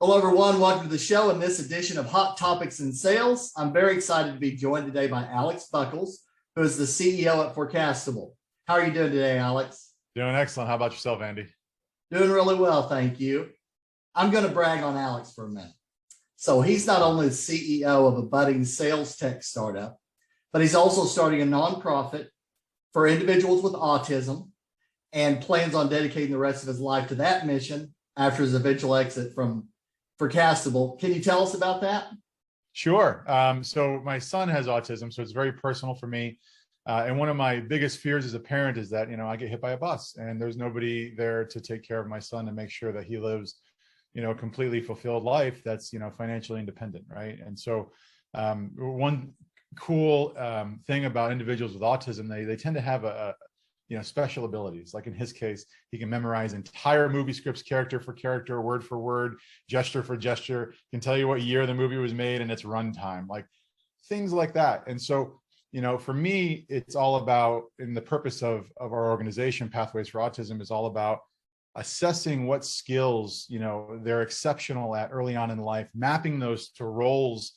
Hello, everyone. Welcome to the show. In this edition of Hot Topics in Sales, I'm very excited to be joined today by Alex Buckles, who is the CEO at Forecastable. How are you doing today, Alex? Doing excellent. How about yourself, Andy? Doing really well, thank you. I'm going to brag on Alex for a minute. So he's not only the CEO of a budding sales tech startup, but he's also starting a nonprofit for individuals with autism and plans on dedicating the rest of his life to that mission after his eventual exit from Forecastable. Can you tell us about that? Sure. So my son has autism, so it's very personal for me. And one of my biggest fears as a parent is that, I get hit by a bus and there's nobody there to take care of my son and make sure that he lives, a completely fulfilled life that's, financially independent, right? And so one cool thing about individuals with autism, they tend to have a special abilities. Like in his case, he can memorize entire movie scripts, character for character, word for word, gesture for gesture, can tell you what year the movie was made and its runtime, like things like that. And so, for me, it's all about, in the purpose of our organization, Pathways for Autism, is all about assessing what skills, they're exceptional at early on in life, mapping those to roles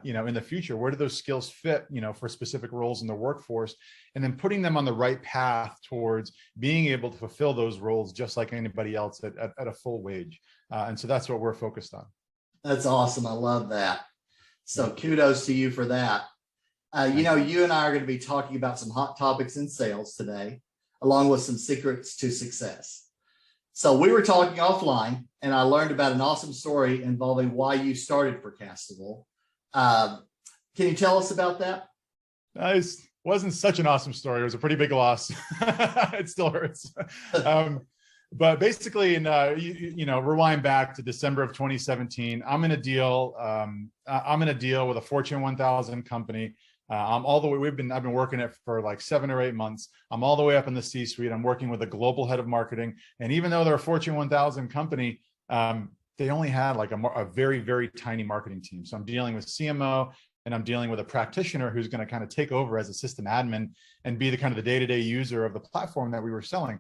in the future. Where do those skills fit, for specific roles in the workforce, and then putting them on the right path towards being able to fulfill those roles just like anybody else at a full wage. And so that's what we're focused on. That's awesome. I love that. So kudos to you for that. You and I are going to be talking about some hot topics in sales today, along with some secrets to success. So we were talking offline, and I learned about an awesome story involving why you started Forecastable. Can you tell us about that? It wasn't such an awesome story. It was a pretty big loss. It still hurts. But basically, rewind back to December of 2017. I'm in a deal with a Fortune 1000 company. I've been working it for like 7 or 8 months. I'm all the way up in the C-suite. I'm working with a global head of marketing. And even though they're a Fortune 1000 company, they only had like a very, very tiny marketing team. So I'm dealing with CMO, and I'm dealing with a practitioner who's going to kind of take over as a system admin and be the kind of the day-to-day user of the platform that we were selling.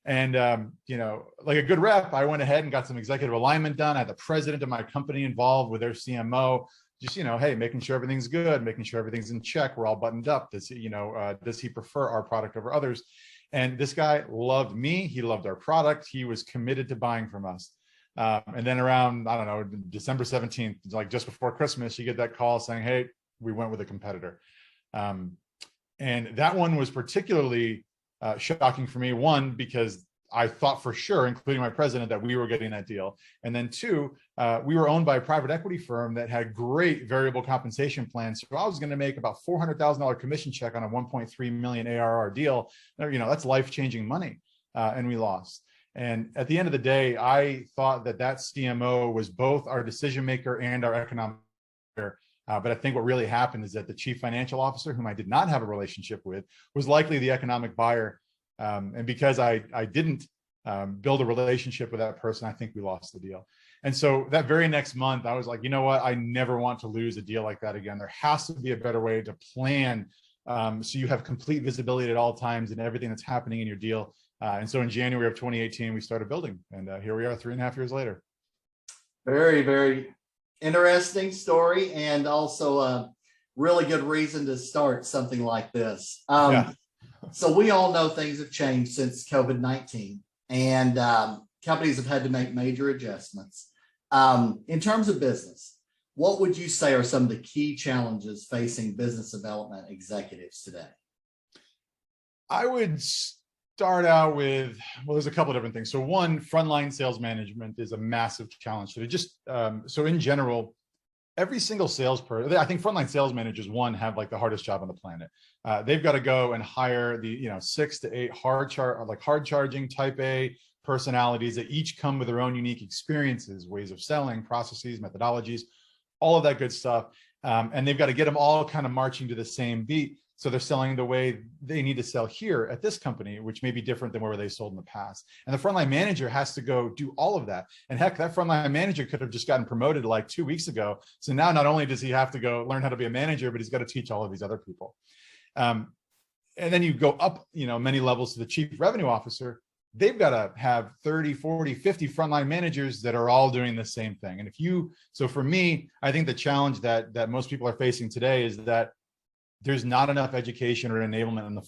And, like a good rep, I went ahead and got some executive alignment done. I had the president of my company involved with their CMO, just, hey, making sure everything's good, making sure everything's in check. We're all buttoned up. Does he prefer our product over others? And this guy loved me. He loved our product. He was committed to buying from us. And then around, I don't know, December 17th, like just before Christmas, you get that call saying, hey, we went with a competitor. And that one was particularly shocking for me. One, because I thought for sure, including my president, that we were getting that deal. And then two, we were owned by a private equity firm that had great variable compensation plans. So I was going to make about $400,000 commission check on a 1.3 million ARR deal. That's life-changing money. And we lost. And at the end of the day, I thought that CMO was both our decision maker and our economic maker. But I think what really happened is that the chief financial officer, whom I did not have a relationship with, was likely the economic buyer. And because I didn't build a relationship with that person, I think we lost the deal. And so that very next month, I was like, you know what? I never want to lose a deal like that again. There has to be a better way to plan so you have complete visibility at all times and everything that's happening in your deal. And so in January of 2018, we started building, and here we are 3.5 years later. Very, very interesting story, and also a really good reason to start something like this. So we all know things have changed since COVID-19, and companies have had to make major adjustments. In terms of business, what would you say are some of the key challenges facing business development executives today? I would start out with, there's a couple of different things. So one, frontline sales management is a massive challenge. So in general, every single salesperson, I think frontline sales managers, have like the hardest job on the planet. They've got to go and hire the 6 to 8 hard charging type A personalities that each come with their own unique experiences, ways of selling, processes, methodologies, all of that good stuff. And they've got to get them all kind of marching to the same beat. So they're selling the way they need to sell here at this company, which may be different than where they sold in the past. And the frontline manager has to go do all of that. And heck, that frontline manager could have just gotten promoted like 2 weeks ago. So now not only does he have to go learn how to be a manager, but he's got to teach all of these other people. And then you go up, many levels to the chief revenue officer, they've got to have 30, 40, 50 frontline managers that are all doing the same thing. And so for me, I think the challenge that most people are facing today is that there's not enough education or enablement on the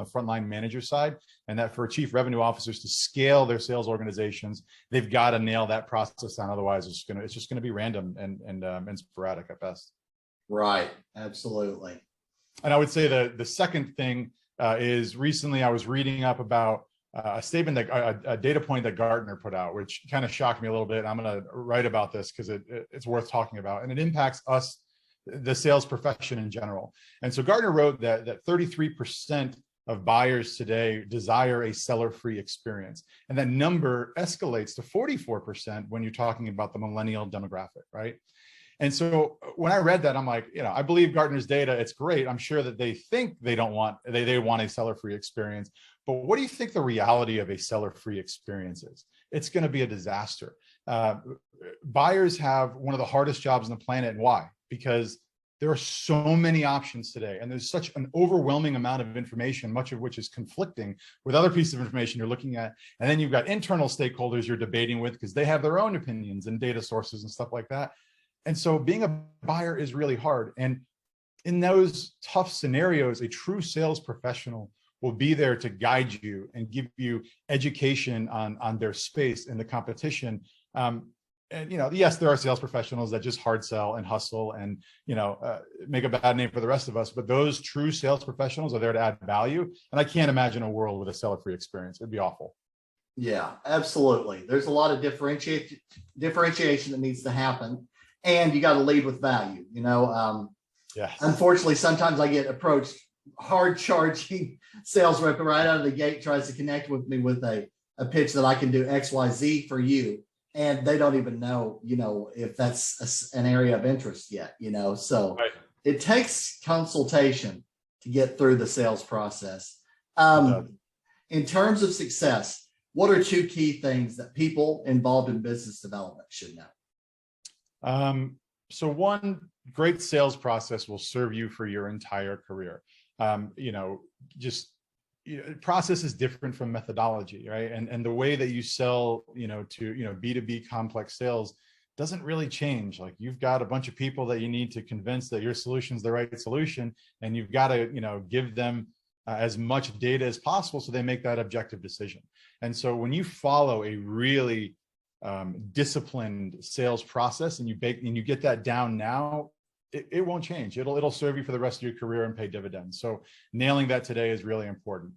frontline manager side, and that for chief revenue officers to scale their sales organizations, they've got to nail that process down. Otherwise, it's just gonna be random and sporadic at best. Right, absolutely. And I would say the second thing is recently I was reading up about a statement that a data point that Gartner put out, which kind of shocked me a little bit. I'm going to write about this because it's worth talking about, and it impacts us, the sales profession in general. And so Gartner wrote that 33% of buyers today desire a seller-free experience. And that number escalates to 44% when you're talking about the millennial demographic, right? And so when I read that, I'm like, I believe Gartner's data, it's great. I'm sure that they think they want a seller-free experience. But what do you think the reality of a seller-free experience is? It's going to be a disaster. Buyers have one of the hardest jobs on the planet. And why? Because there are so many options today, and there's such an overwhelming amount of information, much of which is conflicting with other pieces of information you're looking at. And then you've got internal stakeholders you're debating with because they have their own opinions and data sources and stuff like that. And so being a buyer is really hard. And in those tough scenarios, a true sales professional will be there to guide you and give you education on their space in the competition. And yes, there are sales professionals that just hard sell and hustle and make a bad name for the rest of us. But those true sales professionals are there to add value. And I can't imagine a world with a seller-free experience. It'd be awful. Yeah, absolutely. There's a lot of differentiation that needs to happen, and you got to lead with value. Yes. Unfortunately, sometimes I get approached hard charging sales rep right out of the gate tries to connect with me with a pitch that I can do XYZ for you. And they don't even know, if that's an area of interest yet, so right. It takes consultation to get through the sales process. In terms of success, what are two key things that people involved in business development should know? So one, great sales process will serve you for your entire career. Process is different from methodology, right? And the way that you sell, to B2B complex sales doesn't really change. Like, you've got a bunch of people that you need to convince that your solution is the right solution, and you've got to, give them as much data as possible so they make that objective decision. And so when you follow a really disciplined sales process and you get that down now, it won't change. It'll serve you for the rest of your career and pay dividends. So nailing that today is really important.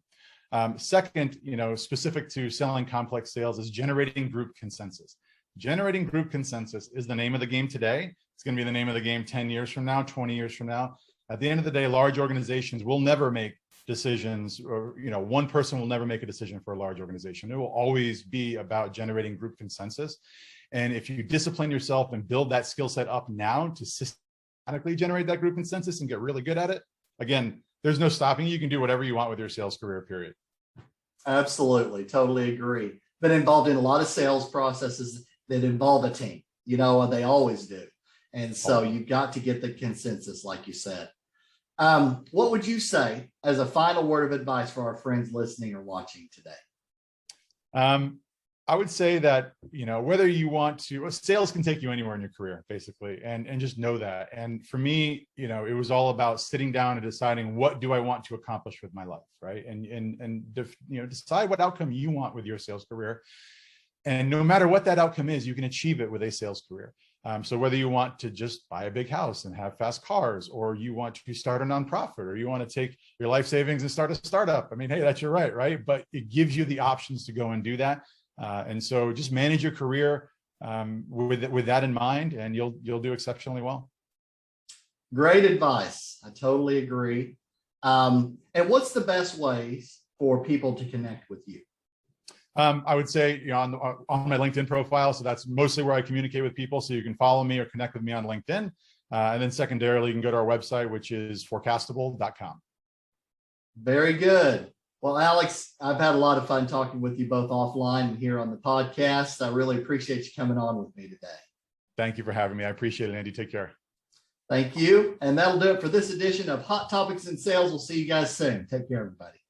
Second, specific to selling complex sales, is generating group consensus. Generating group consensus is the name of the game today. It's going to be the name of the game 10 years from now, 20 years from now. At the end of the day, large organizations will never make decisions, or one person will never make a decision for a large organization. It will always be about generating group consensus. And if you discipline yourself and build that skill set up now to systematically generate that group consensus and get really good at it, again, there's no stopping you. You can do whatever you want with your sales career, period. Absolutely. Totally agree. Been involved in a lot of sales processes that involve a team, they always do. And so you've got to get the consensus, like you said. What would you say as a final word of advice for our friends listening or watching today? I would say that, whether you want to, sales can take you anywhere in your career, basically, and just know that. And for me, it was all about sitting down and deciding, what do I want to accomplish with my life, right? And decide what outcome you want with your sales career. And no matter what that outcome is, you can achieve it with a sales career. So whether you want to just buy a big house and have fast cars, or you want to start a nonprofit, or you want to take your life savings and start a startup, I mean, hey, that's your right? But it gives you the options to go and do that. And so just manage your career with that in mind, and you'll do exceptionally well. Great advice. I totally agree. And what's the best ways for people to connect with you? I would say on my LinkedIn profile. So that's mostly where I communicate with people. So you can follow me or connect with me on LinkedIn. And then secondarily, you can go to our website, which is forecastable.com. Very good. Well, Alex, I've had a lot of fun talking with you both offline and here on the podcast. I really appreciate you coming on with me today. Thank you for having me. I appreciate it, Andy. Take care. Thank you. And that'll do it for this edition of Hot Topics in Sales. We'll see you guys soon. Take care, everybody.